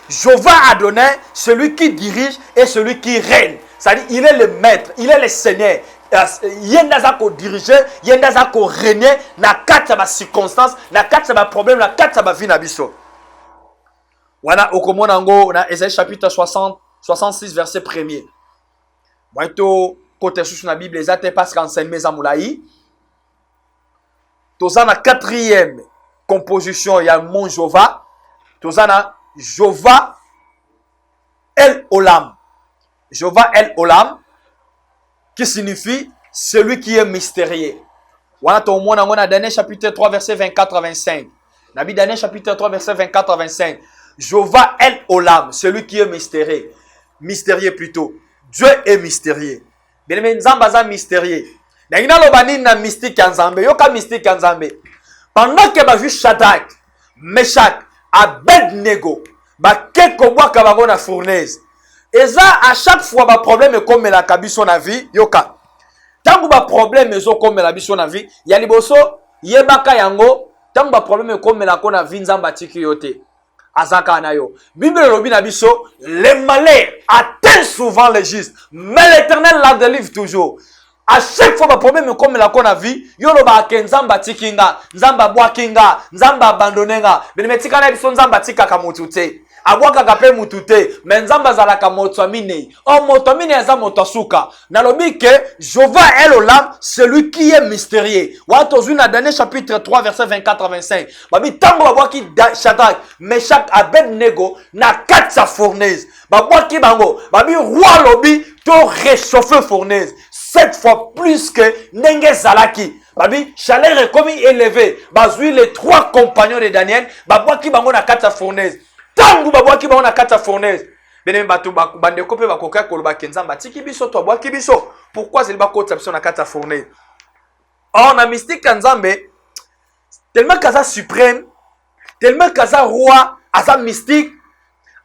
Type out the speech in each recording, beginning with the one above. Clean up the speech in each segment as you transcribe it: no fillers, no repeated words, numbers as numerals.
Jéhovah Adonai, celui qui dirige et celui qui règne. C'est-à-dire, il est le maître, il est le Seigneur. Il y a des diriger, il y a des régner, na quatre ma circonstance, na quatre ma problème, na quatre ma vie na biso. Wana okomona ngo na Ésaïe chapitre 66 verset 1er. Moi to côté sous la Bible ezate parce qu'enseignement za moulaï. Toza na quatrième composition ya mon Jéhovah. Toza na Jéhovah El Olam. Jéhovah El Olam qui signifie celui qui est mystérieux. Wana to mona ngona Daniel chapitre 3 verset 24 à 25. Nabi Daniel chapitre 3 verset 24 à 25. Jéhovah El Olam, celui qui est mystérieux. Mystérieux plutôt. Dieu est mystérieux. Bien aimé, Nzamba za mystérieux. Nangina lobani na mystique en Nzambe, yoka mystique en Nzambe. Pendant que ba vu Shadrach, Meshach, Abednego, ba keko bwa ka bango na fournaise. Eza à chaque fois ba problème comme la kabiso na vie, yoka. Tangu ba problème ezo comme la biso na vie, ya liboso yebaka yango, tangu ba problème comme la ko na vie Nzamba tiki yote. Azaka na yo. Bible lobi na biso, les malheurs atteignent souvent les justes, mais l'Éternel la délivre toujours. À chaque fois, le problème comme la qu'on a vu, yolo ba ke nzamba tikinga, nzamba bwakinga, nzamba abandonenga. Benemetika na biso nzamba tika kamutute. Abwaka kape mutute, mais nzamba zalaka motomine. Oh motomine eza motosuka. Na lobi ke Jéhovah El Olam, celui qui est mystérieux. Watozu na Daniel chapitre 3 verset 24 à 25. Babi tango babwaki Shadrach, Meshach, Abednego na quatre sa fournaise. Babwaki bango, babi roi lobi to réchauffer fournaise. 7 fois plus que Nenge Zalaki. Babi, chaleur est comme élevé. Bazui les 3 compagnons de Daniel. Babwaki bango na kata fournaise. Tangu babwaki bango na kata fournaise. Bene batu bande kope bakoka koloba kenzamba tiki biso to babwaki biso. Pourquoi c'est le bakota biso na kata fournaise? Or na mystique Nzambe tellement kaza suprême, tellement kaza roi, asa mystique.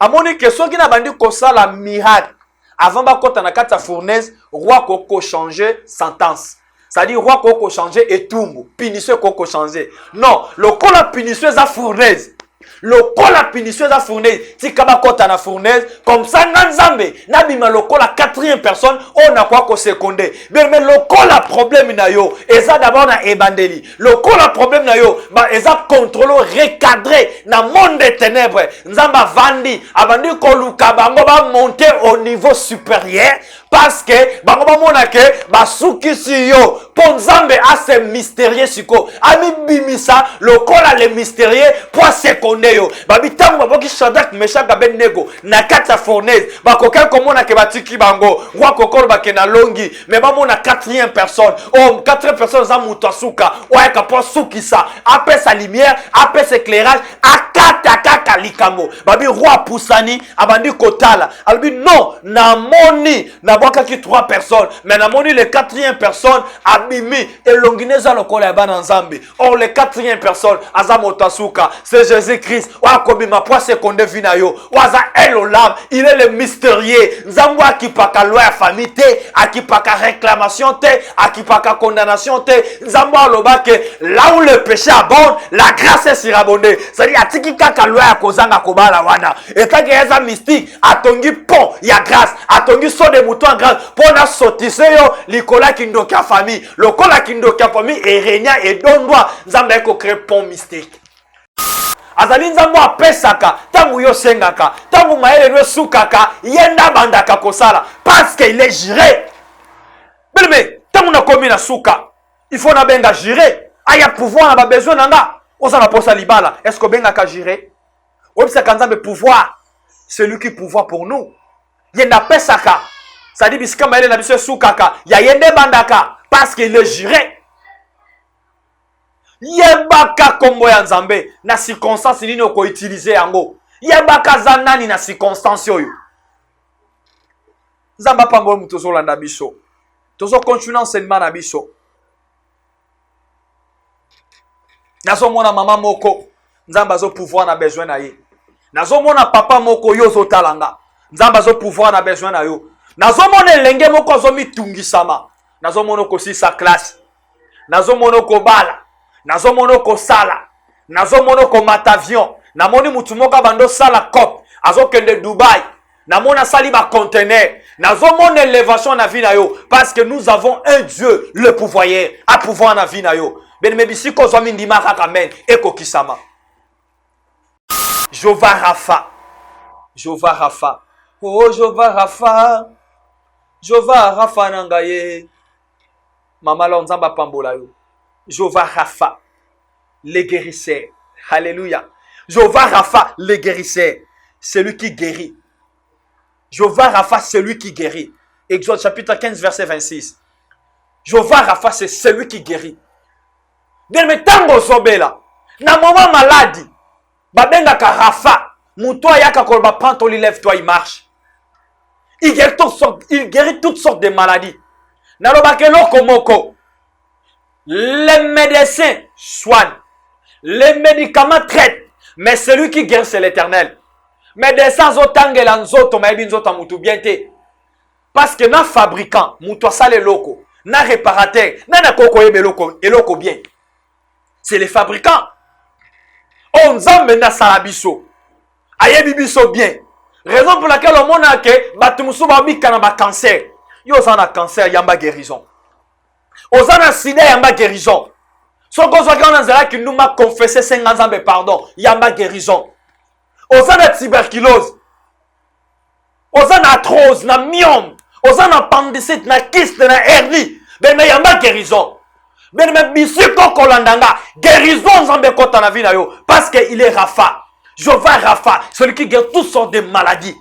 Amoni que soki na bandi kosala miracle. Avant bakota na kata fournaise, roi koko changer sentence. C'est-à-dire roi koko changer etumbu, pinisseux koko changer. Non, le kola pinisseux za fournaise. Le kola pinisseux za fournaise. Si kaba kota na fournaise, comme ça Nzambe, nabima le kola quatrième personne, on a quoi ko secondé. Mais le kola problème na yo, eza d'abord na ebandeli. Le kola problème na yo, ba eza contrôle recadré na monde des ténèbres. Nzamba vandi, abandi ko luka bango ba monter au niveau supérieur. Parce que bango ba mona ke ba suki si yo pour Nzambe a ce mystérieux siko ami bimisa le kola le mystérieux pour seconde yo babi tango baboki Shadrach Meshach Abednego na kata fournaise ba koka komona ke batiki bango roi kokolo ba ke na longi mais ba mona quatrième personne oh quatrième personne za muto suka ouais ka po suki ça après sa lumière après cet éclairage akata kaka likambo babi roi Poussani abandi kotala albi non na moni na qui 3 personnes mais na moni les quatrième personne abimi et longineza lokola ba na Nzambe. Or les quatrième personne azamotasuka c'est Jésus-Christ wa kobima pour seconde vina yo waza El Olam il est le mystérieux Nzambo akipaka loi ya famille te akipaka réclamation te akipaka condamnation te Nzambo aloba que là où le péché abonde la grâce est surabondée c'est-à-dire atiki kaka loi ya kozanga kobala wana et tant que eza mystique atongi pont ya grâce atongi so de mouton grâce pour na sotise yo likola kindoka famille lokola kindoka famille et régna et dondwa Nzambe ko créer pont mystique azali Nzambo apesaka tangu yo sengaka tangu maele yo sukaka yenda bandaka kosala parce qu'il est juré mais tangu na komi na suka il faut na benga juré aya pouvoir na ba besoin nanga osana posa libala est-ce que benga ka juré obisaka Nzambe pouvoir celui qui pouvoir pour nous yenda pesaka ça dit bisika maele na biso sukaka ya yende bandaka parce qu'il est juré yebaka kombo ya Nzambe na circonstance nini oko utiliser yango yebaka zanani na circonstance oyo Nzamba pango muto zolanda biso tozo continuer enseignement na biso nazo mona mama moko Nzamba zo pouvoir na besoin na ye nazo mona papa moko yo zo talanga Nzamba zo pouvoir na besoin na yo nazo mona lenge moko zo mitungisama nazo mona ko si sa classe nazo mona ko bala nazo mona ko sala nazo mona ko matavion na moni mutu moko bando sala cop azokende Dubaï, namona sali ba conteneur, nazomona élévation na vie na yo parce que nous avons un Dieu le pouvoyeur, à pouvoir na vie na yo. Ben me bisiko zo mindima kaka men ekokisama. Jova Rafa. Jova Rafa. Oh Jova Rafa. Jova Rafa nangaye. Mama la nzamba pambola yo. Jova Rafa. Le guérisseur. Alléluia. Jova Rafa, le guérisseur. Celui qui guérit. Jova Rafa, celui qui guérit. Exode chapitre 15, verset 26. Jova Rafa, c'est celui qui guérit. Bien, mais tango sobela. Na moment maladie. Babenga ka Rafa. Moutoua yaka kolba prend ton lit, lève-toi, il marche. Il guérit toutes sortes de maladies. Nalobakelo komoko. Les médecins soignent. Les médicaments traitent. Mais celui qui guérit, c'est l'Éternel. Médecins zotangela nzoto mayebi nzoto mutu bien te. Parce que na fabricant, mutu sale loko, na réparateur, na koko yebe loko, eloko bien. C'est les fabricants. On nzambe na salabiso. Ayebi biso bien. Raison pour laquelle on a que batumusu babi kanaba cancer. Yo zana cancer yamba guérison. Ozana sida yamba guérison. Soko zwa on nzela ki nous m'a confessé 50 ans pardon, yamba guérison. Ozana tuberculose. Ozana arthrose na myome. Ozana appendicite na kyste na hernie. Ben mais yamba guérison. Ben mais bisiko kolandanga guérison nzambe kota na vie na yo parce que il est Rafa. Jova Rafa, celui qui guérit toutes sortes de maladies.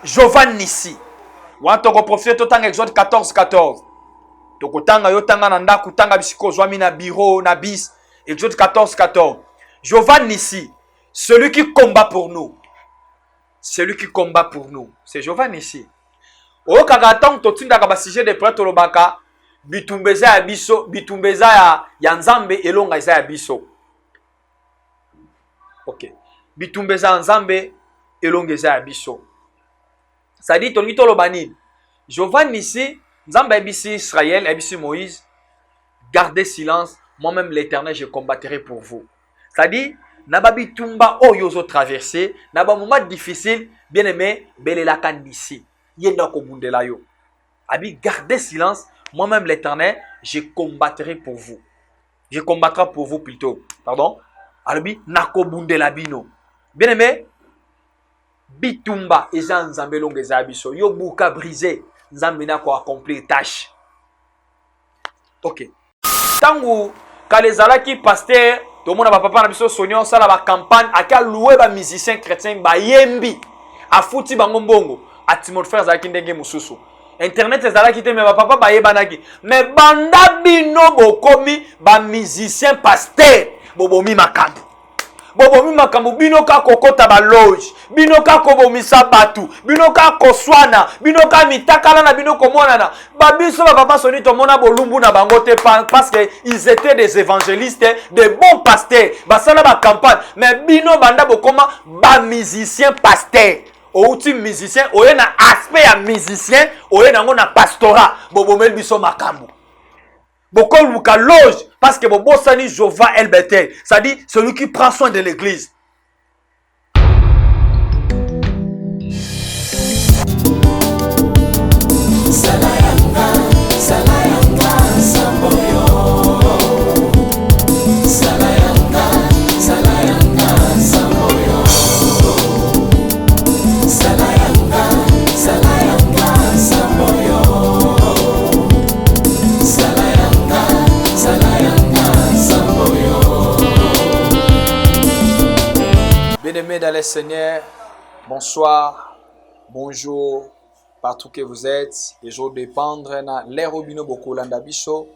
Jova Nissi. Wantoko profite totanga Exode 14, 14. Tokotanga yotanga nanda kutanga bisiko zwami na bureau na bis. Exode 14, 14. Jova Nissi, celui qui combat pour nous. Celui qui combat pour nous. C'est Jova Nissi. O kagaton totinda ka basije de prêtre lobaka bitumbeza ya biso, bitumbeza ya nzambe elonga za ya biso. Ok. Bitumbeza nzambe elongeza ya biso. Ça dit ton mitolo banine. Jova Nissi, nzambe ebisi Israël, ebisi Moïse, gardez silence, moi-même l'Éternel je combattrai pour vous. Ça dit naba bitumba oyozo traverser, naba moment difficile, bien aimé, belela kandisi. Yenda ko bundela yo. Abi gardez silence, moi-même l'Éternel je combattrai pour vous. Je combattrai pour vous plutôt. Pardon? Albi nako bundela bino. Bien aimé, bitumba eza nzambe longeza biso. Yo buka brisé, nzambe na ko accomplir tâche. OK. Tangu kalezalaki pasteur, to mona ba papa na biso sonyo sala ba campagne aka louer ba musicien chrétien ba yembi. Afuti bango mbongo, atimot frère zalaki ndenge mususu. Internet ezalaki te me ba papa ba yebanaki. Mais banda bino bokomi ba musicien pasteur. Bobomi makambo. Bobomi makambo bino ka kokota ba loge. Bino ka kobomisa batu. Bino ka koswana. Bino ka mitakala na bino komonana. Ba biso ba papa soni to mona bolumbu na bango te parce que ils étaient des évangélistes, des bons pasteurs. Ba sala ba campagne. Mais bino banda bokoma ba musicien pasteur. Outi musicien, oye na aspect ya musicien, oye nango na pastorat. Bobomel biso makambo. Bokol luka loge parce que bobo sani Jova El Bethel, ça dit celui qui prend soin de l'église. Bien-aimés dans le Seigneur, bonsoir, bonjour, partout que vous êtes. Et je dépendre dans l'Aérobino Bokolanda Biso.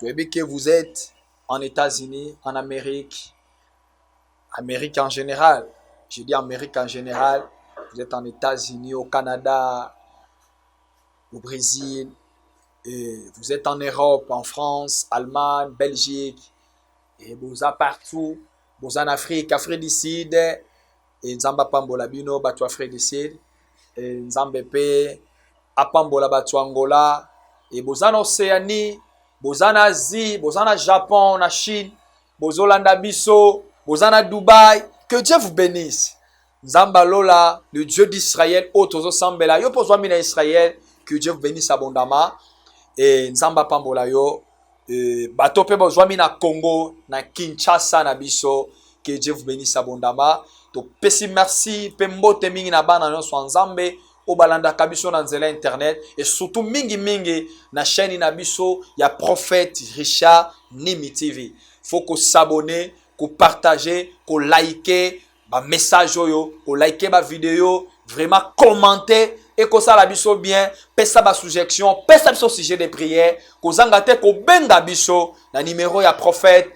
Que vous êtes en États-Unis, en Amérique, Amérique en général. Je dis Amérique en général. Vous êtes en États-Unis, au Canada, au Brésil. Et vous êtes en Europe, en France, Allemagne, Belgique. Et vous êtes partout. Vous en Afrique, Afrique du Sud, et Nzamba Pambola Bino, Batu Afrique du Sud, et Nzambepe, Apambola Batu Angola, et vous en Océanie, vous en Asie, vous en Japon, en Chine, vous en Bisso, vous en Dubaï. Que Dieu vous bénisse. Nzamba Lola, le Dieu d'Israël, Otozo Sambela, yo pozwa mina Israël, que Dieu bénisse abondamment. Et Nzamba Pambola yo, bato pe pozwa mina Congo, na Kinshasa na biso, que Dieu vous bénisse abondamment. To pesi merci, pe mbote mingi na bana nyonso Nzambe, obalanda kabiso na nzela internet, et surtout mingi na chaîne na biso, ya prophète Richard Nimi TV. Faut qu'on s'abonne, qu'on partage, qu'on like, ba message yo, qu'on like ba vidéo, vraiment commenter et qu'on ça la biso bien, pesa ba suggestion, pesa biso sujet de prière, qu'on zangate ko benga biso na numéro ya prophète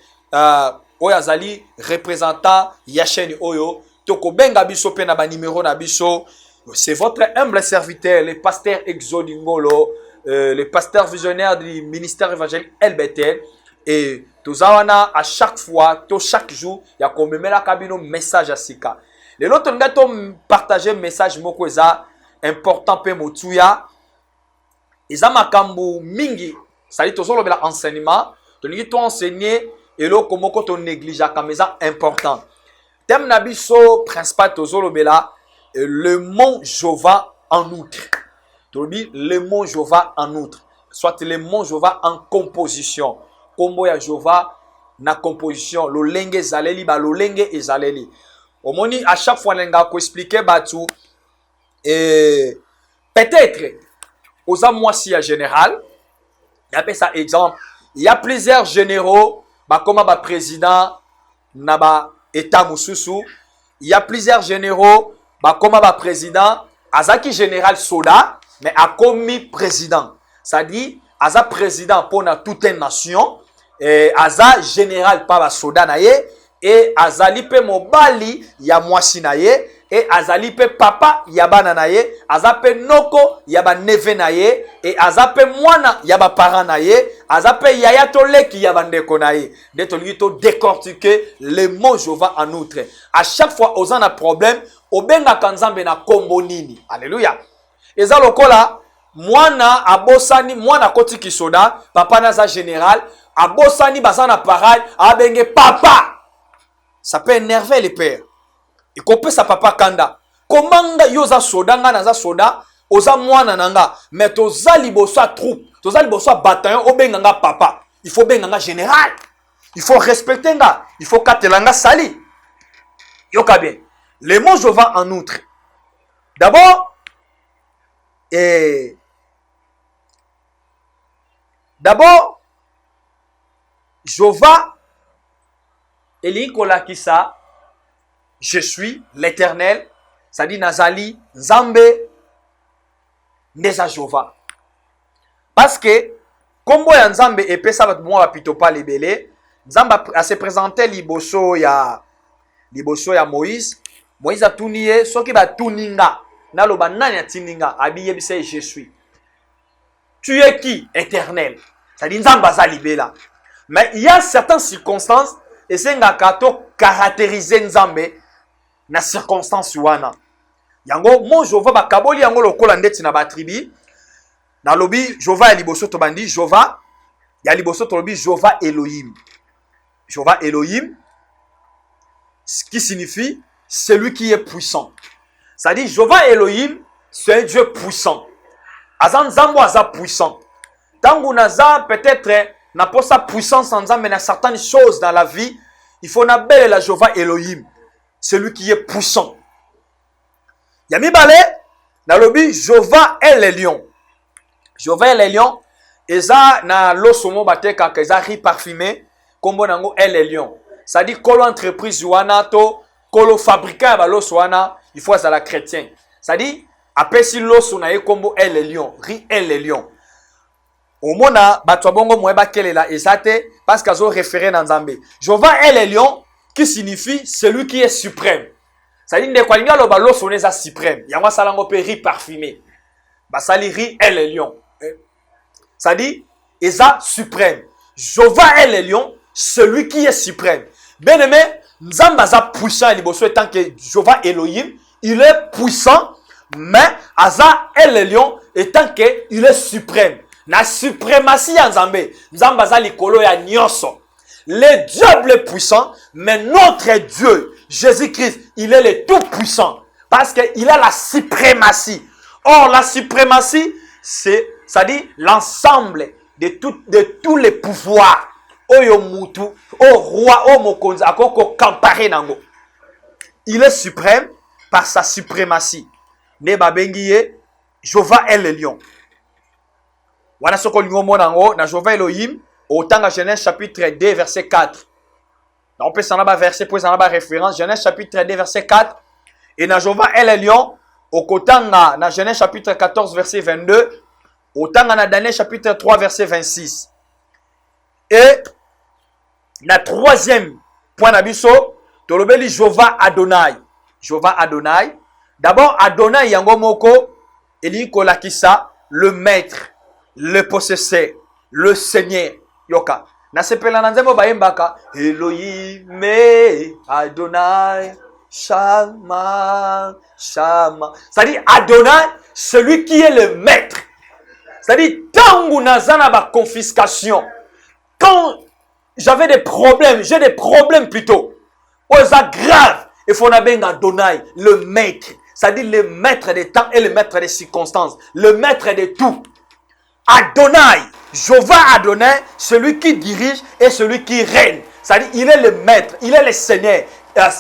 Oyazali représentant ya chaîne oyo, to ko benga biso pe na ba numéro na biso. C'est votre humble serviteur, le pasteur Exodingolo, le pasteur visionnaire du ministère évangélique LBTL. Et tous à chaque fois, chaque jour, il y a comme un message à Sika. Les autres ont partagé un message important pour Motuya. Ils ont makambu mingi. Ça dit toujours le enseignement. Tu as enseigné et là comment tu négliges comme ça important. Thème nabiso principal toujours le mont Jova en outre. Tu dis le mont Jova en outre. Soit le mont Jova en composition. Kombo ya Jova na composition lo lenge zaleli ba lo lenge ezaleli omoni à chaque fois lenga ko expliquer batu et peut-être aux amoisi à général il appelle ça exemple il y a plusieurs généraux ba comme ba président na ba état mususu il y a plusieurs généraux ba comme ba président azaki général soda mais a commis président ça dit aza président pour toute une nation. Aza général pa ba soda na ye et azali pe mobali ya mwasi na ye et azali pe papa ya bana na ye aza pe noko ya ba neve na ye et aza pe mwana ya ba parent na ye aza pe yaya toleki ya ba ndeko na ye de tolingi to décortiquer le mot Jova en outre à chaque fois ozana a problème obenga kanzambe na kombo nini alléluia eza lokola mwana abosani mwana koti kisoda papa na za général abosani bazana pareil abenge papa ça peut énerver les pères et qu'on sa papa kanda komanga yoza soda nga na za soda oza mwana nanga mais toza liboso troupe toza liboso bataillon obenga nga papa il faut benga nga général il faut respecter nga il faut katelanga sali yoka bien les mots Jova en outre d'abord Jova Elikola Kisa, je suis l'Éternel, ça dit Nazali, Nzambe, Neza Jova. Parce que, comme ya Nzambe et pesa bat moi pito pas libellé, Nzamba a se présenté liboso ya Moïse. Moïse a tout nié, ce qui va tout ninga. Naloba nani tininga, abiye bise je suis. Tu es qui? Éternel. Ça dit Nzamba za libela. Mais il y a certaines circonstances et c'est un kato caractériser Nzambe na circonstance wana. Yango mon Jova ba kaboli yango lokola ndeti na ba tribi. Na lobi Jova ya liboso to bandi Jova ya liboso to lobi Jova Elohim. Jova Elohim ce qui signifie celui qui est puissant. Ça dit Jova Elohim c'est un Dieu puissant. Azan Nzambo aza puissant. Tangu naza peut-être n'a pas sa puissance en Nzambe, mais dans certaines choses dans la vie, il faut n'abel la Jova Elohim, celui qui est puissant. Yami Balé, dans le but, Jova est le lion. Jova est le lion, et ça, na l'osomo bate quand ils a riz parfumé, comme bonango est le lion. Ça dit, kolo entreprise wana to, kolo fabricant ba l'oswana, il faut ça la chrétien. Ça dit, après si l'osona est comme est le lion, riz est le lion. Au mona batwabongo moeba kelela ezate parce qu'ils ont référé dans Nzambe. Jova est le lion qui signifie celui qui est suprême. Ça dit ne kwalinga lo balo soneza suprême. Yango salango pe riz parfumé. Basali riz est le lion. Ça dit eza suprême. Jova est le lion, celui qui est suprême. Bien aimé, Nzamba za puissant liboso étant que Jova Elohim, il est puissant, mais Aza est le lion étant que il est suprême. Na suprématie ya Nzambe. Nzamba za likolo ya nyonso. Le diable est puissant, mais notre Dieu, Jésus-Christ, il est le tout-puissant. Parce qu'il a la suprématie. Or, la suprématie, ça dit l'ensemble de tous les pouvoirs. Oyo mutu, au roi, au mokonzi, akoko kamparé nango. Il est suprême par sa suprématie. Ne babengiye, Jova est le lion. Wana soko lingomo nango, na Jova Elohim, au Tanga Genèse chapitre 2, verset 4. On peut s'en avoir verset pour s'en avoir référence. Genèse chapitre 2, verset 4. Et na Jova est le lion, au Kotanga, na Genèse chapitre 14, verset 22. Au Tanga na Daniel chapitre 3, verset 26. Et la troisième point d'abisso, tolobeli Jova Adonai. Jova Adonai. D'abord, Adonai yango moko, eli kolakisa, le maître, le possesseur, le seigneur. Yoka. Na sepela nanzemo bayembaka, Elohim, Adonai, Shama, Shama. C'est-à-dire Adonai, celui qui est le maître. C'est-à-dire, tangu nazana ba confiscation. Quand j'avais des problèmes, j'ai des problèmes plutôt. Oh, c'est grave. Il faut n'abenga Adonai, le maître. C'est-à-dire le maître des temps et le maître des circonstances. Le maître de tout. Adonai, Jova Adonai, celui qui dirige et celui qui règne. C'est-à-dire, il est le maître, il est le seigneur.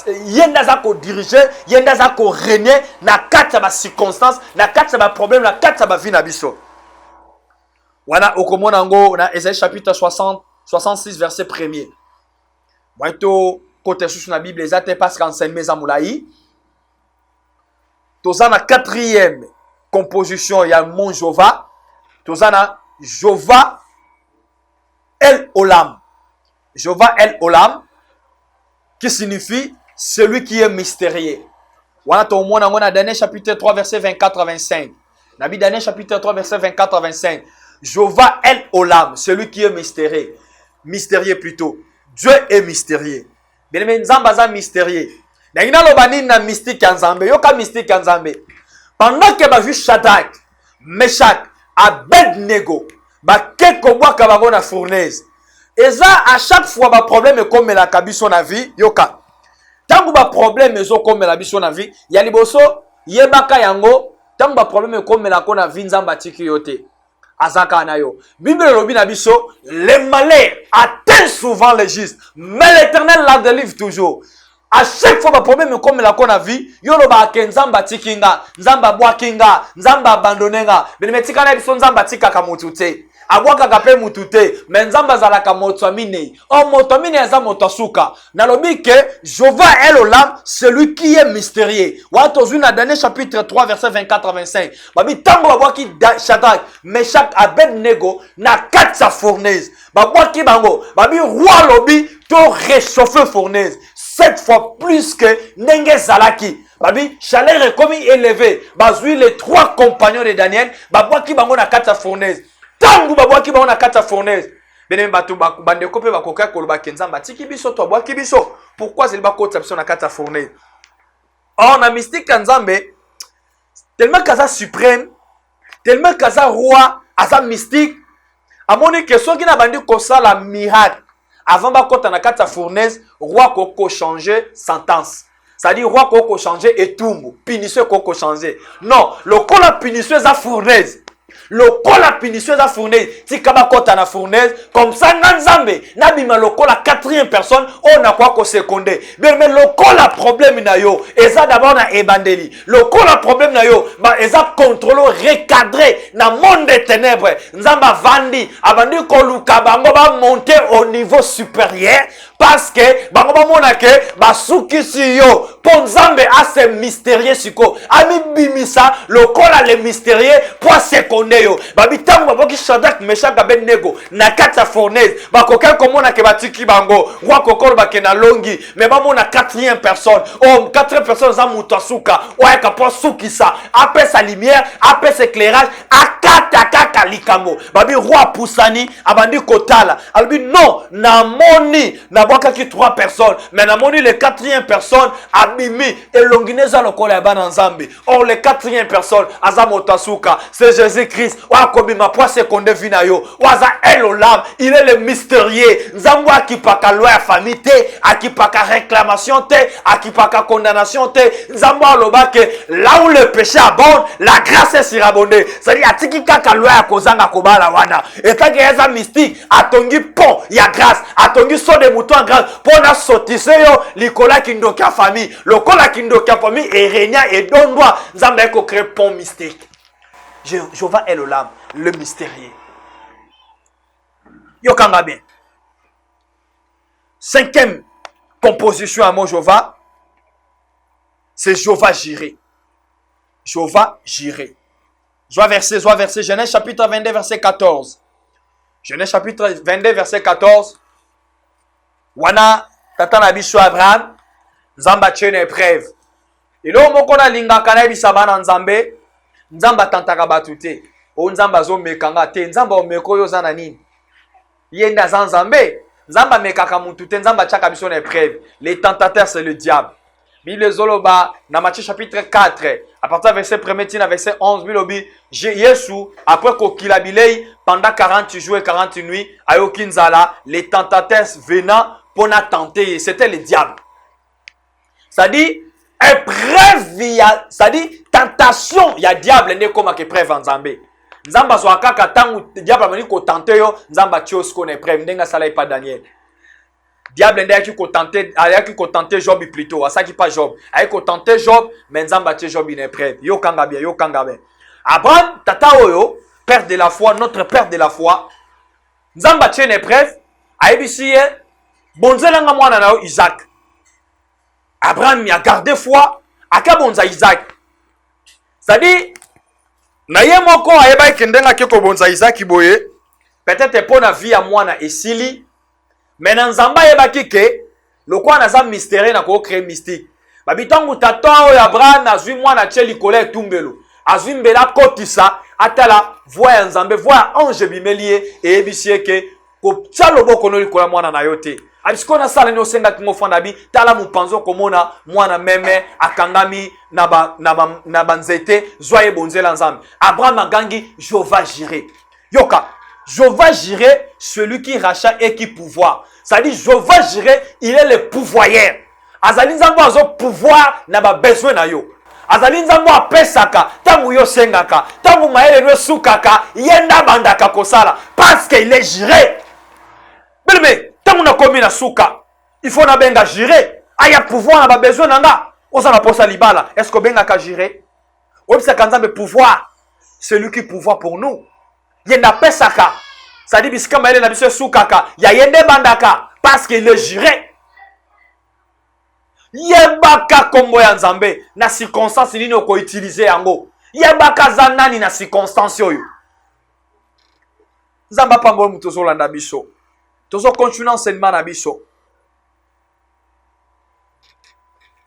Il y a des diriger, il y a des régner, na quatre ma circonstance, na quatre ma problème, na quatre ma vie na biso. Wana okomonango na Ésaïe chapitre 66 verset 1er. Waito côté sous na Bible ezate parce qu'enseignement za moulaï. Tozana quatrième composition il y a mon Jova. Tozana Jova El Olam. Jova El Olam qui signifie celui qui est mystérieux. Wana to mona ngona Daniel chapitre 3 verset 24 à 25. Nabi Daniel chapitre 3 verset 24 à 25. Jova El Olam, celui qui est mystérieux. Mystérieux plutôt. Dieu est mystérieux. Bien aimé, Nzamba za mystérieux. Nangina lobani na mystique en Nzambe. Yoka mystique en Nzambe. Pendant que ba vu Shadrach, Meshach, Abednego, ba keko bwaka bango na fournaise. Et ça, à chaque fois, ba problème est comme la kabiso na vie. Yoka. Tangu ba problème est comme la biso na vie. Yaliboso, yebaka yango. Tangu ba problème est comme la kona vie Nzamba tiki yote. Azaka anayo. Bible lobi na biso, les malheurs atteignent souvent les justes, mais l'Éternel la délivre toujours. À chaque fois, le problème comme la qu'on a vu, yolo ba ke nzamba tikinga, nzamba bwakinga, nzamba abandonenga. Benemetika na biso nzamba tika kamutute. Abwaka kape mutute, mais nzamba zalaka motomine. Oh motomine za motosuka. Na lobi ke Jova El Olam, celui qui est mystérieux. Wa tozu na Daniel chapitre 3 verset 24 à 25. Babi tango babwaki Shadrach, Meshach, Abednego na quatre sa fournaise. Babwaki bango, babi roi lobi to réchauffer fournaise. 7 fois plus que Nenge Zalaki. Babi, chaleur est comme élevé. Bazui les 3 compagnons de Daniel. Babwaki bango na kata fournaise. Tangu babwaki bango na kata fournaise. Benem batu bande kope bakoka koloba kenzamba tiki biso to babwaki biso. Pourquoi c'est ba kota biso na kata fournaise? Or na mystique Nzambe tellement kaza suprême, tellement kaza roi, aza mystique. Amoni que soki na bandi kosala miracle. Avant de kota na kata fournaise, roi koko changer sentence. C'est-à-dire roi koko changer et tumbu, pinisseux koko changer. Non, le col la pinisseux à fournaise. Le col la pinisseux à fournaise. Si kaba kota na fournaise, comme ça Nzambe, nabima le col la 4e personne, on a quoi ko secondé. Mais le col la problème na yo, et ça d'abord na ebandeli. Le col la problème na yo, ba eza contrôle recadré na monde des ténèbres. Nzamba vandi, abandi ko luka bango ba monter au niveau supérieur parce que bango ba mona ke ba sukisi yo. Pour Nzambe a ce mystérieux siko. Ami bimisa le col la le mystérieux pour seconder yo. Babi tango baboki Shadrach, Meshach, Abednego na kata fournaise. Ba kokel komona ke batiki bango. Roi kokol ba ke na longi, mais ba mona 4e personne. Oh 4e personne za mutasuka. Ouais ka po sukisa. Après sa lumière, après sa éclairage, a kata kaka likambo babi roi pusani abandi kotala albi non namoni nabwaka ki 3 personnes mais namoni le 4e personne abimi elongineza lokola ya bana nzambe or le 4e personne azamotasuka c'est Jésus-Christ wa kobima po seconde vina yo waza elolam il est le mystérieux nzambo akipaka loi ya famille te akipaka réclamation te akipaka condamnation te nzambo aloba que là où le péché abonde la grâce est surabondée c'est-à-dire atiki kaka loi ya kozanga kobala wana etaki eza mystique atongi pont ya grâce atongi so de mouton en grâce pona sotise yo likola kindoki ya famille lokola kindoki ya famille erenia et dondwa nzambe eko créer pont mystique. Jéhovah est l'Olam, le mystérieux. Yokanga bien. 5e composition à mon Jéhovah, c'est Jéhovah Jireh. Jéhovah Jireh. Soit verset, Genèse chapitre 22, verset 14. Genèse chapitre 22, verset 14. Wana tata na biso Abraham, nzamba tchene épreuve. Elo moko na lingaka na bisaba na nzambe, nzamba tantaka batu te. O nzamba zo mekanga te, nzamba o meko yo za na nini? Yenda za nzambe, nzamba mekaka mutu te, nzamba tchaka biso na épreuve. Les tentateurs c'est le diable. Bible zoloba na Matthieu chapitre 4 à partir verset 1er tina verset 11 bilobi Yesu après kokila bilei pendant 40 jours et 40 nuits ayoki nzala les tentateurs venant pour tenter c'était le diable. Ça dit épreuve ya ça dit tentation ya diable ne comme épreuve en Nzambe. Nzamba so akaka tangu diable amani ko tenter yo nzamba tios ko na épreuve ndenga sala pas Daniel. Diable ndaki ko tenter Job plutôt, asaki pas Job. Ayaki ko tenter Job, mais nzamba tie Job une épreuve. Yo kanga bien. Abraham tata oyo, père de la foi, notre père de la foi. Nzamba tie une épreuve, ayebisi ye bonzelanga mwana na Isaac. Abraham y a gardé foi, aka bonza Isaac. C'est-à-dire na ye moko ayeba kendenga ke ko bonza Isaac boye, peut-être pour na vie ya mwana esili. Mais dans Nzamba yebaki ke lokwa na za mystère na ko créer mystique. Babitangu tata o Abraham azwi mwana tie likolo etumbelo. Azwi mbela kotisa atala voix ya Nzambe voix ange bimelie et ebisie ke ko tsalo boko no likolo mwana na yote. Abisiko na sala ni osenga kingo fanda bi tala mupanzo komona mwana meme akangami na banzete zoye bonzela Nzambe. Abraham agangi Jéhovah Jireh. Yoka Jéhovah Jireh, celui qui rachète et qui pouvoir. Ça dit Jéhovah Jireh, il est le pouvoyeur. Azali nzambo azo pouvoir na ba besoin na yo. Azali nzambo apesaka, tangu yo sengaka, tangu maele no sukaka, yenda bandaka kosala parce qu'il est Jireh. Mais tangu na komi na suka, il faut na benga Jireh. Aya pouvoir na ba besoin nanga. Osa na posa libala, est-ce que benga ka Jireh? Obisa kanzambe pouvoir, celui qui pouvoir pour nous. Yenda pesaka. Ça dit bisika maele na biso sukaka, ya yende bandaka parce qu'il est Jireh. Yebaka kombo ya Nzambe na circonstance nini oko utiliser yango. Yebaka zanani na circonstance oyo. Nzamba pambo muto zo landa biso. Tozo continuer enseignement na biso.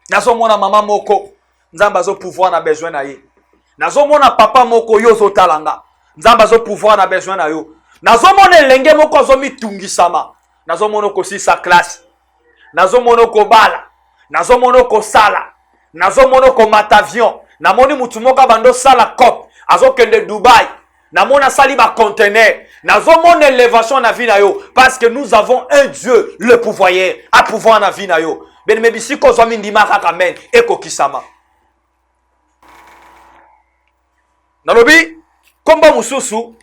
Nazo mona mama moko, Nzamba zo pouvoir na besoin na ye. Nazo mona papa moko yo zo talanga. Nzamba zo pouvoir na besoin na yo. Nazo mona elenge moko zo mitungisama. Nazo mona ko si sa classe. Nazo mona ko bala. Nazo mona ko sala. Nazo mona ko matavion. Na moni mutu moko bando sala cop. Azo kende Dubaï. Na mona sali ba conteneur. Nazo mona élévation na vie na yo parce que nous avons un Dieu le pouvoyeur à pouvoir na vie na yo. Ben me bisiko zo mindima kaka men eko kisama. Nalobi komba mususu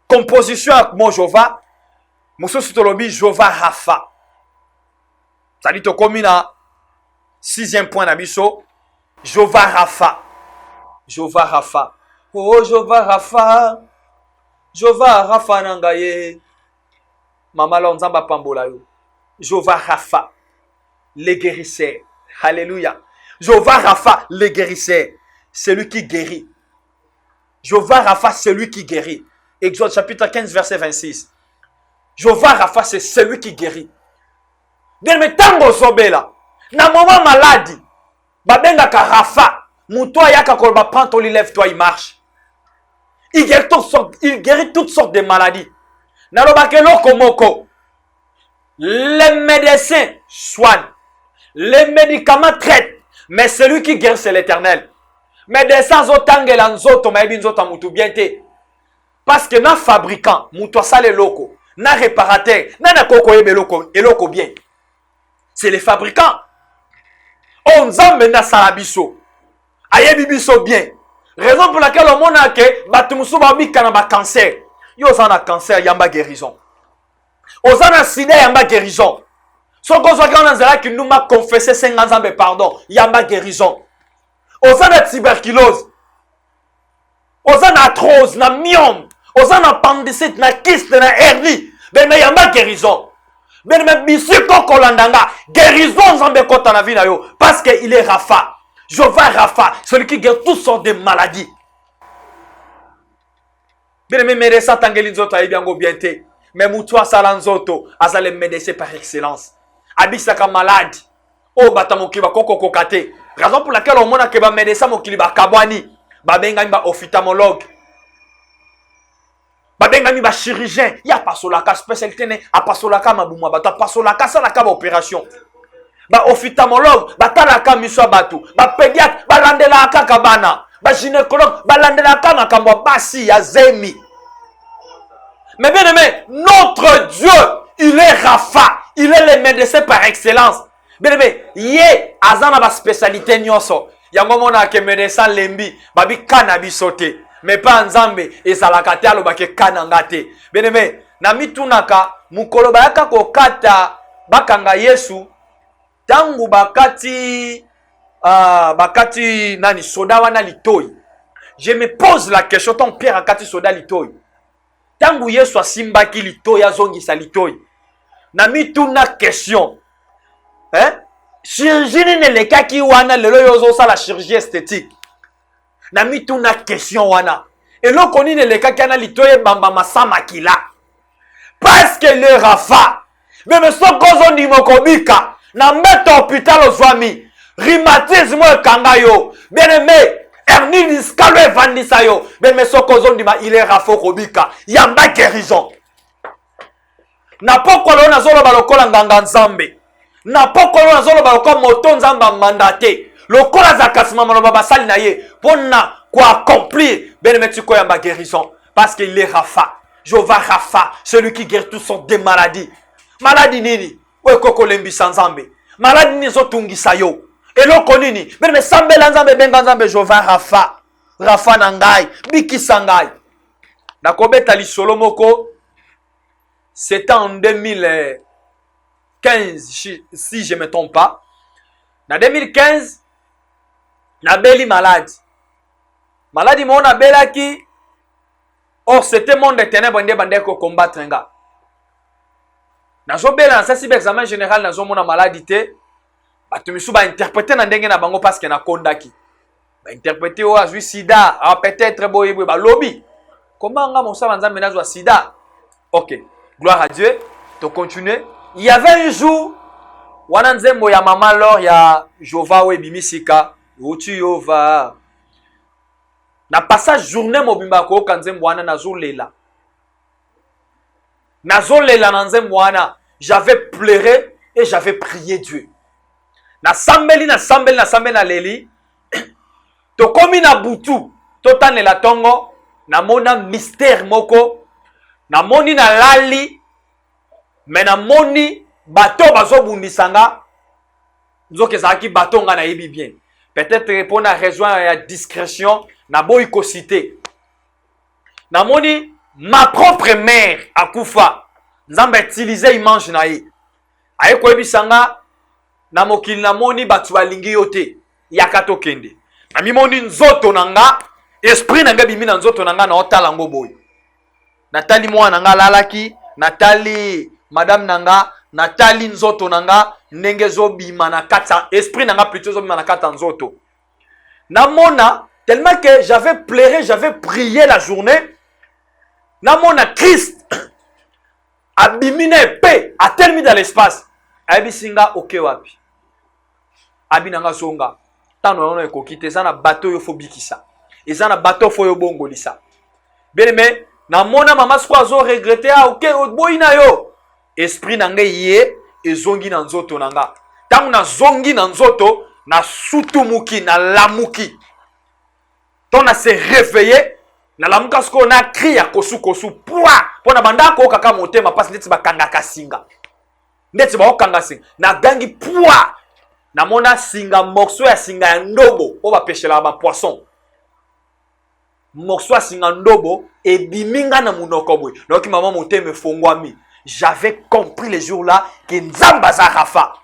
composition avec mon Jéhovah mususu tolobi Jéhovah Rapha. Ça dit to komina 6e point na biso Jéhovah Rapha. Jéhovah Rapha. Oh Jéhovah Rapha. Jéhovah Rapha nangaye. Mama la nzamba pambola yo. Jéhovah Rapha le guérisseur. Alléluia. Jéhovah Rapha le guérisseur, celui qui guérit. Jéhovah Rapha, celui qui guérit. Exode chapitre 15, verset 26. Jéhovah Rapha, c'est celui qui guérit. Bien, mais tango sobela. Na moment maladie. Babenga ka Rapha. Moutoua yaka kolba prend ton lève toi il marche. Il guérit toutes sortes de maladies. Nalobakelo komoko. Les médecins soignent. Les médicaments traitent. Mais celui qui guérit, c'est l'Éternel. Médecins zotangela nzoto maebi nzoto mutu bien te. Parce que na fabricant, mutu sale loko, na réparateur, na koko yebe eloko bien. C'est les fabricants. On nzambe na salabiso. Ayebi biso bien. Raison pour laquelle on a que batumusu babi kanaba cancer. Yo zana cancer yamba guérison. Ozana sida yamba guérison. So ko zwa kana nzela ki nous m'a confessé 50 ans de pardon, yamba guérison. Ozana tuberculose. Ozana arthrose, na myome, ozana appendicite, na kyste, na hernie. Ben yamba guérison. Ben me bisu koko landanga, guérison nzambe kota na vie na yo parce que il est Rapha. Jéhovah Rapha, celui qui guérit toutes sortes de maladies. Bien aimé, médecin tangeli nzoto ayibiango bien te. Mais moutoua salanzoto, azale médecin par excellence. Abisaka malade. Oh batamoki ba koko kokate. Raison pour laquelle on mona ke ba médecin mokili ba kabwani. Ba bengami ba ophtalmologue. Ba bengami ba chirurgien. Ya pasolaka spécialité ne a pasolaka mabuma bata pasolaka salaka ba opération. Ba ophtalmologue, ba talaka miswa batu. Ba pédiatre, ba landela kaka bana. Ba gynécologue, ba landela kaka kamba basi ya zemi. Mais bien aimé, notre Dieu, il est Rapha. Il est le médecin par excellence. Bien aimé, yé azana ba spécialité nyonso. Yango mona ke médecin lembi, babi cannabis sauté. Mais pas nzambe ezalaka te alobake kananga te. Bien aimé, na mitunaka mukolo bayaka kokata bakanga Yesu. Tangu bakati nani soda wana litoi. Je me pose la question ton Pierre akati soda litoi. Tangu Yesu asimbaki litoi azongisa litoi. Na mituna question. Hein? Chirurgie ne lekaki wana lelo yozo sa la chirurgie esthétique. Na mituna question wana. Et lo koni ne lekaki ana litoi bamba masama kila. Parce que le Rapha. Mais sokozo ndi mokobika. Na mbeto hôpital ozwami. Rhumatisme kangayo. Bien aimé. Hernie discale evandisa yo. Mais sokozo ndima il est Rapha kobika. Yamba guérison. Na poko lo na zolo balokola nganga nzambe. Na poko lo na zolo balokola moto nzamba mandate. Lokola zakasima maloba basali na ye. Pona kwa accomplir. Bien aimé tu yamba guérison. Parce qu'il est Rapha. Jéhovah Rapha. Celui qui guérit toutes sortes de maladies. Maladie nini. We koko lembi sanzambe. Maladi ni zo tungisa yo. Eloko nini. Mais sambe lanzambe benga nzambe Jéhovah Rapha. Rapha nangai. Biki sangai. Nakobeta li solo moko. C'était en 2015 si je ne me trompe pas. En 2015 nabeli malade. Maladi mo nabela ki. Or c'était monde de ténèbres ndé bande ko combattre nga. Nazo bela na si examen général nazo mona maladie te batumisu ba interpréter na ndenge na bango parce que na kondaki ba interpréter o azui sida peut-être boye ba lobby comment nga mosala nzambe nazo sida. OK, gloire à Dieu. To continuer, il y avait un jour wana nzembo ya mama lor ya Jova we bimisika uti yova na passage journée mobimba ko kanzembo wana nazo lela na nzembo wana. J'avais pleuré et j'avais prié Dieu. Na sambeli na leli. To komi na butu. Totane la tongo. Na mona mystère moko. Na moni na lali. Mais na moni bato bazo bundisanga. Nzoke zaki bato nga na yebi bien. Peut-être répondre à rejoindre à discrétion. Na boy cité. Na moni ma propre mère akufa. Nzamba utiliser image na ye. Aye ko ebisanga na mokili na moni batu balingi yote yakato kende. Na mimoni nzoto nanga esprit nanga bimi na nzoto nanga na otala ngo boy. Natali mwana nanga lalaki, natali madame nanga, natali nzoto nanga ndenge zo bima na kata esprit nanga plutôt zo bima na kata nzoto. Na mona tellement que j'avais pleuré, j'avais prié la journée. Na mona Christ abimine pe atelmi dans l'espace abisinga oke wapi abinanga songa tano ono ekokite sana bateau yo fobikisa ezana bateau fo yo bongolisa Bien aimé, na mona mama squazo regretter OK boyina yo. Esprit nanga yé ezongi na nzoto nanga. Tangu na zongi na nzoto na sutumuki na lamuki. Ton na se réveiller na lamuka sko na cria kosu kosu poa pona banda ko kaka motema passe ndeti bakanga kasinga. Ndeti ba okanga singa na gangi poa na mona singa morceau ya singa ya ndobo o ba pêcher ba poisson. Morceau ya singa ndobo e biminga na munoko boy. Donc maman motema fongwami. J'avais compris les jours là que nzamba za rafa.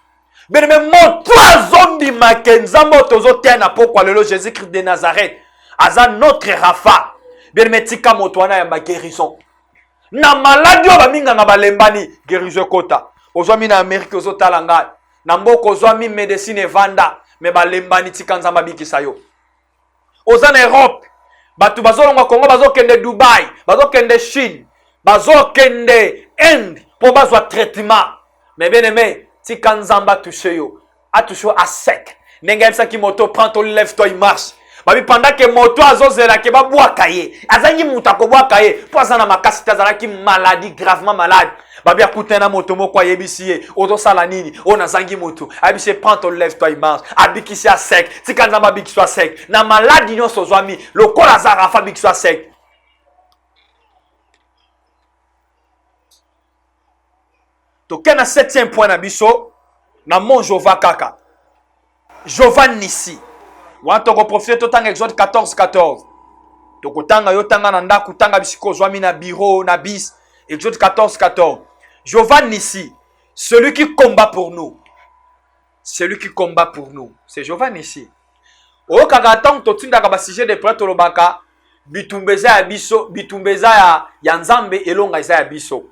Mais même mon toi zombie ma que nzamba tozo tena pourquoi le Jésus-Christ de Nazareth. Aza notre rafa. Bien mais tika motwana ya ma guérison. Na maladie o ba minga nga balembani guérison kota. Ozwami na Amérique ozo talanga. Na mboko ozwami médecine vanda me balembani tika nzamba bikisa yo. Oza na Europe. Batu bazolonga Congo bazokende Dubai, bazokende Chine, bazokende Inde pour bazwa traitement. Mais bien aimé, tika nzamba touche yo. A touché à sec. Nenga ça qui moto prend ton lève toi il marche. Babi pendant que moto azozela ke ba bwaka ye. Azangi muta ko bwaka ye. Poza na makasi tazala ki maladie gravement malade. Babi akutena moto moko yebisi ye. Ozo sala nini? Ona zangi moto. Abise prend ton lève toi il marche. Abikisi à sec. Tika nzamba bikisi à sec. Na maladie nyonso zwami. Lokola zarafa bikisi à sec. Toke na 7e point na biso na mon Jova kaka. Jova Nissi. Wantoko profite totanga Exode 14:14. Toko tanga yo tanga na ndaku tanga bisiko zwami na bureau na bis. Exode 14:14. Jova Nissi, celui qui combat pour nous. Celui qui combat pour nous. C'est Jova Nissi. O kaka tang totinda ka ba sujet de prêtre lobaka bitumbeza ya biso, bitumbeza ya nzambe elonga isa ya biso.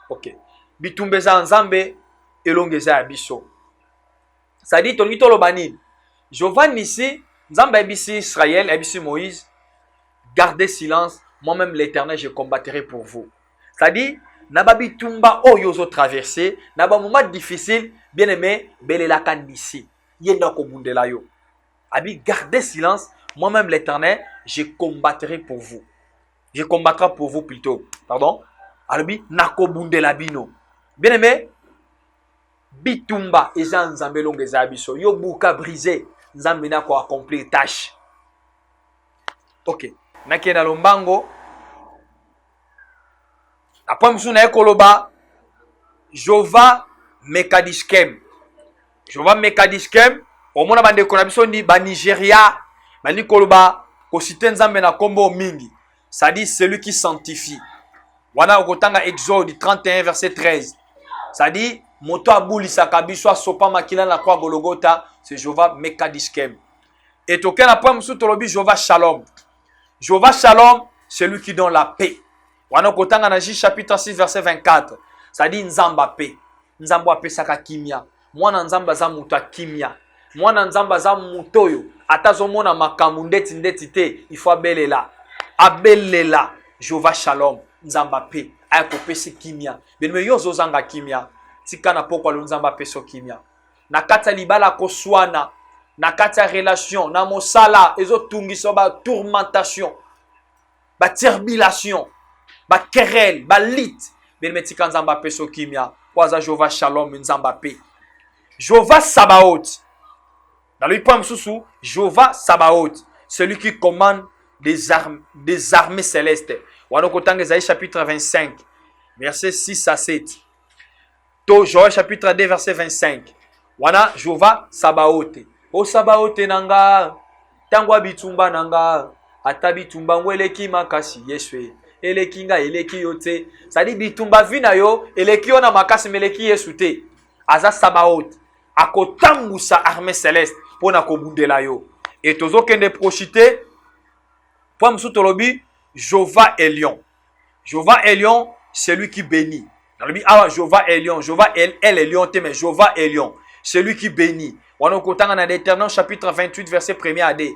OK. Bitumbeza nzambe elongeza ya biso. Ça dit tongi tolobani. Jova Nissi, nzambe ebisi Israël, ebisi Moïse, gardez silence, moi-même l'Éternel je combattrai pour vous. Ça dit nababi tumba oyo zo traverser, naba moment difficile, bien-aimé, belela kandisi. Yenda ko bundela yo. Abi gardez silence, moi-même l'Éternel je combattrai pour vous. Je combattrai pour vous plutôt. Pardon? Albi nako bundela bino. Bien-aimé, bitumba eza nzambe longeza biso. Yo buka brisé, nzambe na ko accomplir tâche. OK. Nakena lombango. Après musu na ekoloba Jova Mekadiskem. Jova Mekadiskem, omona bande ko na biso ni ba Nigeria, bani koloba ko citer nzambe na kombo mingi. Ça dit celui qui sanctifie. Wana okotanga Exode 31 verset 13. Ça dit moto abulisa kabiso sopa makila na kwa Golgotha, c'est Jova Mekadiskem. Et token après musu tolobi Jova Shalom. Jova Shalom, celui qui donne la paix. Wana okotanga na Juge chapitre 6 verset 24. Ça dit nzamba paix. Nzamba paix saka kimia. Mwana nzamba za muto kimia. Mwana nzamba za mutoyo atazomona makambu ndeti te, il faut abelela. Abelela Jova Shalom. Nzamba pe ayako pesi kimia. Benme yo zozanga kimia. Tika na pokwa lo nzamba peso kimia. Na kata libala koswana, na kata relation, na mosala ezo tungiso ba tourmentation, ba turbulation, ba querelle, ba lit. Benme tika nzamba peso kimia. Waza Jova Shalom nzamba pe. Jova Sabaoth. Dans le point sous Jova Sabaoth, celui qui commande des armées célestes. Wana kotanga Esaïe chapitre 25, verset 6 à 7. To Joël chapitre 2, verset 25. Wana Jova Sabaoth. O Sabaoth nanga, tangwa bitumba nanga, ata bitumba ngweleki makasi Yeswe. Eleki nga eleki yote. Ça dit bitumba vina yo, eleki yo na makasi meleki Yesu te. Aza Sabaoth. Akotambusa armée céleste pour na kobundela yo. Et tozo kende prochite pour msutolobi Jova Elion. Jova Elion, c'est lui qui bénit. Dans le Bible, ah, Jova Elion, Jova elle est lion, mais Jova Elion, c'est lui qui bénit. On a dans l'Éternel chapitre 28 verset 1er à D.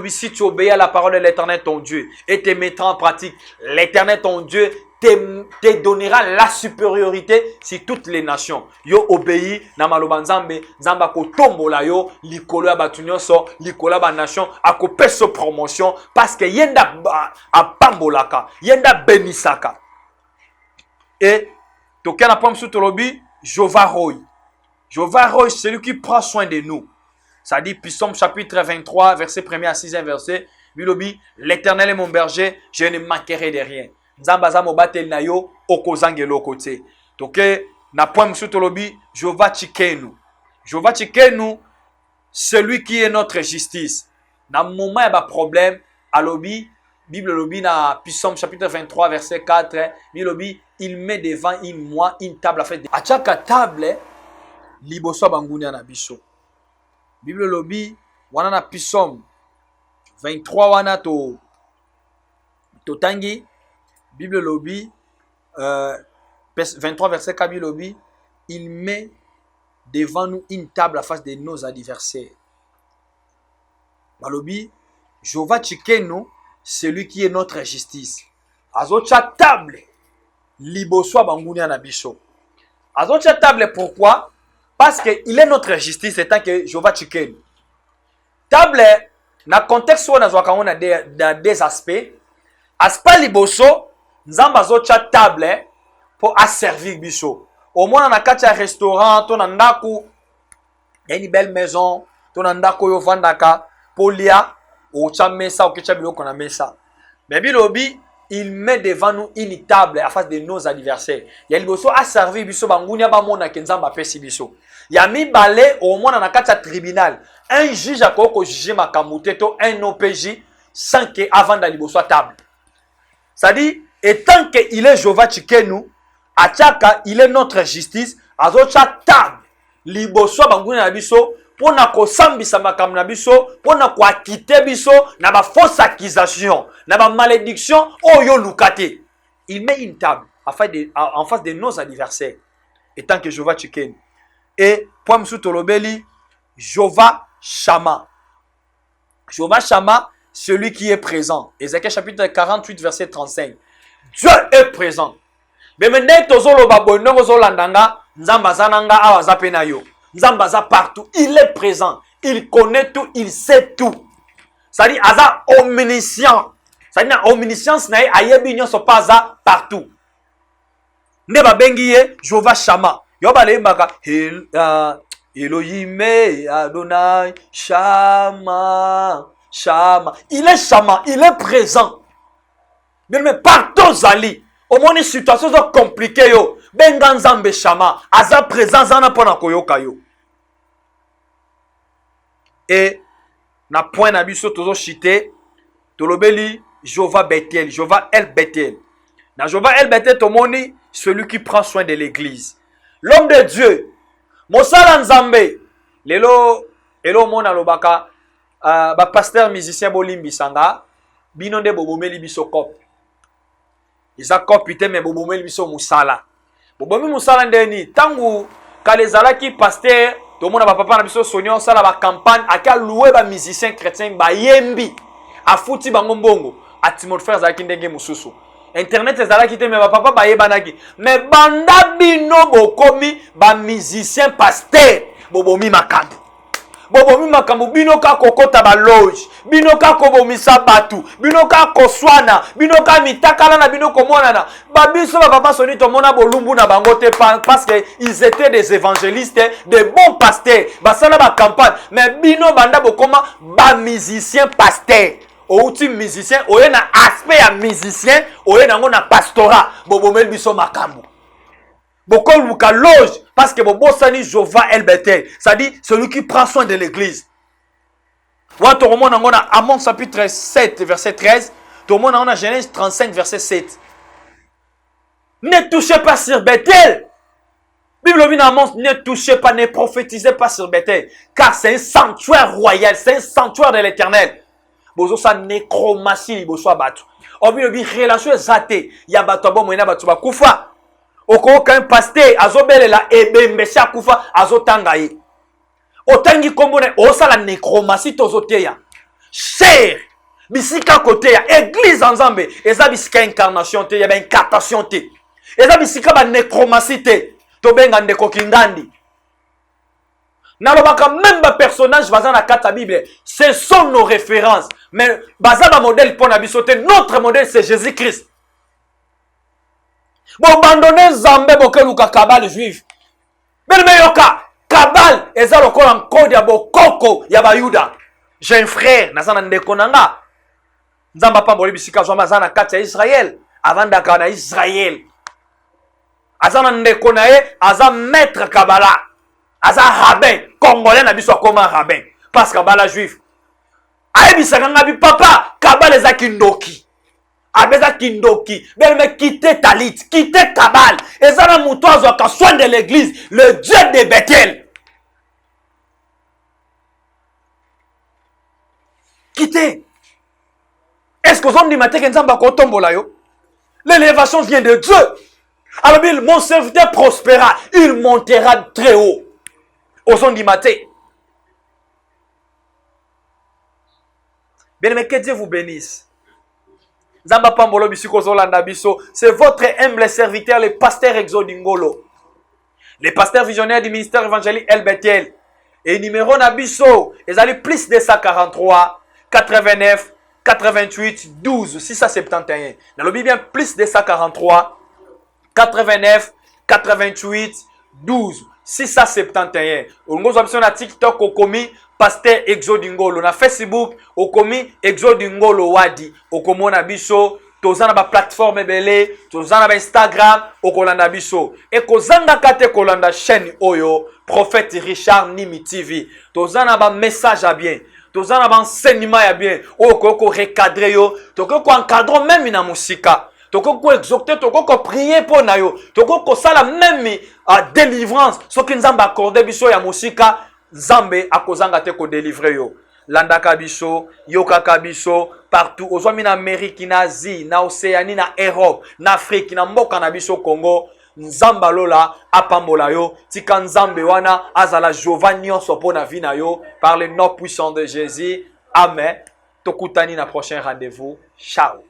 Si tu obéis à la parole de l'Éternel ton Dieu et te mettras en pratique, l'Éternel ton Dieu te donnera la supériorité sur toutes les nations. Yo obéi na maloba nzambe, nzamba ko tombola yo likolo ya batu nyonso, likolo ya ba nation, akopeso promotion parce que yenda apambolaka, yenda benisaka. Et tokena pom sou tolobi Jova Roy. Jova Roy, celui qui prend soin de nous. Ça dit Psaume chapitre 23 verset 1er à 6e verset. Bilobi, l'Éternel est mon berger, je ne manquerai de rien. Nzambaza mobatel na yo okozangelo kote. Toke na point msou tolobi Jova Chikenu. Jova Chikenu, celui qui est notre justice. Na moment y a problème, alobi Bible lobi na Psaume chapitre 23 verset 4, bilobi il met devant moi une table à faire. Achaka table liboso bangunia na biso. Bible lobi wana na Psaume 23 wana to tangi Bible lobi 23 verset 4 Bible lobi il met devant nous une table à face de nos adversaires. Balobi Jova Chikenu, celui qui est notre justice. Azocha table liboso bangunia na biso. Azocha table pourquoi? Parce que il est notre justice étant que Jova Chikenu. Table na contexte où on a des aspects. Aspect liboso, nzamba zocha table pour asservir biso. Au moins on a quatre restaurants, ton andako, une belle maison, ton andako yo vandaka, polia, ou cha mesa ou kecha bilo kona mesa. Mais bilobi, il met devant nous une table à face de nos adversaires. Il y a liboso asservir biso bangunya ba mona kenzamba pesi biso. Ya mi balé au moins on a quatre tribunal. Un juge a ko juger makamute to un OPJ sans que avant d'aller à table. Ça dit, et tant qu'il est Jova Chikenu, Achaka, il est notre justice, azocha table, liboso banguna na biso, pour na ko sambisa makam na biso, pour na ko akite biso, na ba fausse accusation, na ba malédiction, oh yo lukate. Il met une table en face de nos adversaires, et tant que Jova Chikenu. Et, pour M. Tolobeli, Jova Shama. Jova Shama, celui qui est présent. Ézéchiel chapitre 48, verset 35. Dieu est présent. Mais maintenant, tozolo babonno zolandanga, nzambazananga awazapena yo. Nzambaza partout. Il est présent. Il connaît tout. Il sait tout. Ça dit, aza omniscient. Ça dit, na omniscience na ayebi nyonso paza partout. Ne babengiye Jova Shama. Yo bale mbaka Elohim Adonai Shama. Shama. Il est Shama, il est présent. Mais partout Zali, au moins une situation compliquée yo. Benga nzambe Shama, aza présent zana pona koyoka yo. Et na point na biso tozo chité, tolobeli Jova Bethel, Jova El Bethel. Na Jova El Bethel tomoni celui qui prend soin de l'église. L'homme de Dieu. Mosala nzambe. Lelo mona lobaka ba pasteur musicien bolimbi sanga bino de bobomeli biso kop. Isa kopite me bobomeli biso musala. Bobomi musala ndeni tangu kalezala ki pasteur to mona ba papa na biso sonyo sala ba campagne aka louer ba musicien chrétien ba yembi afuti bango mbongo atimor frères za kindenge mususu. Internet ezalaki te me ba papa ba yebanaki me banda bino bokomi ba musicien pasteur bobomi makambo. Bobomi makambo bino ka kokota ba loge bino ka kobomisa batu bino ka koswana bino ka mitakala na bino komonana ba biso ba papa soni to mona bolumbu na bango te parce que ils étaient des évangélistes, des bons pasteurs basala ba campagne mais bino banda bokoma ba musicien pasteur. Outi musicien, oye na aspect ya musicien, oye nango na pastorat, bobomel biso makambo. Boko luka loge, parce que bobosani Jova El Bethel, ça dit celui qui prend soin de l'église. Wa to remona nango na Amos chapitre 7 verset 13, to remona nango na Genèse 35 verset 7. Ne touchez pas sur Bethel. Bible dit dans Amos, ne touchez pas, ne prophétisez pas sur Bethel, car c'est un sanctuaire royal, c'est un sanctuaire de l'Éternel. Bozo sa nécromatie bozo abatu. Obi obi relation zate ya bato abo mwena bato bakufa. Oko kan pasteur azobele la ebembe sha kufa azotanga ye. Otangi kombo na osala nécromatie tozoteya. Cher bisika côté ya église ensemble eza bisika incarnation te ya ba incarnation te eza bisika ba nécromancie te to benga ndeko kingandi nalobaka même ba personnage baza na kata Bible ce sont nos références mais baza ba modèle pour na biso te notre modèle c'est Jésus-Christ bon abandonner Zambé bokeluka kabale juif mais yoka kabale eza lokola nkode ya bokoko ya bayuda j'ai un frère nazana ndeko nanga nzamba pamboli bisika zwa mazana kati ya Israël avandaka na Israël azana ndeko na ye aza maître kabala aza rabbin congolais na biso akoma rabbin parce kabala juif ayebisaka nga bi papa kabala eza kindoki abeza kindoki belme quitter talit quitter kabal eza na muto azwaka soin de l'église le Dieu de Bethel quitter. Est-ce que vous avez dit que l'élévation vient de Dieu? Alors, mon serviteur prospéra, il montera très haut. Au son du matin. Bien aimé, que Dieu vous bénisse. C'est votre humble serviteur, le pasteur Exodingolo. Le pasteur visionnaire du ministère évangélique El Bethel. Et numéro Nabiso, ils allaient plus de 143, 89, 88, 12, 671. Dans le bien plus de 143, 89, 88, 12, 671. On nous a sur TikTok au commis pasteur Exodingolo. Na Facebook au commis Exodingolo Wadi. Au commis Nabiso. Tozana ba plateforme belé, tozana ba Instagram, okolanda biso. Et kozanga kate kolanda chaîne oyo, prophète Richard Nimi TV. Tozana ba message à bien, tozana ba enseignement à bien. Okoko recadrer yo, tokoko encadrer même na musika. Tokoko exhorter, tokoko prier pour na yo. Tokoko sala même délivrance. Ce que nzamba accordé biso ya musika, Zambe akozanga te ko délivrer yo. Landaka biso, yokaka biso, partout. Ozwami na Amérique, na Asie, na Océanie, na Europe, na Afrique, na mboka na biso Congo. Nzamba lola apambola yo. Tika nzambe wana azala Giovanni sopo na vi na yo. Par le nom puissant de Jésus. Amen. Tokutani na prochain rendez-vous. Ciao.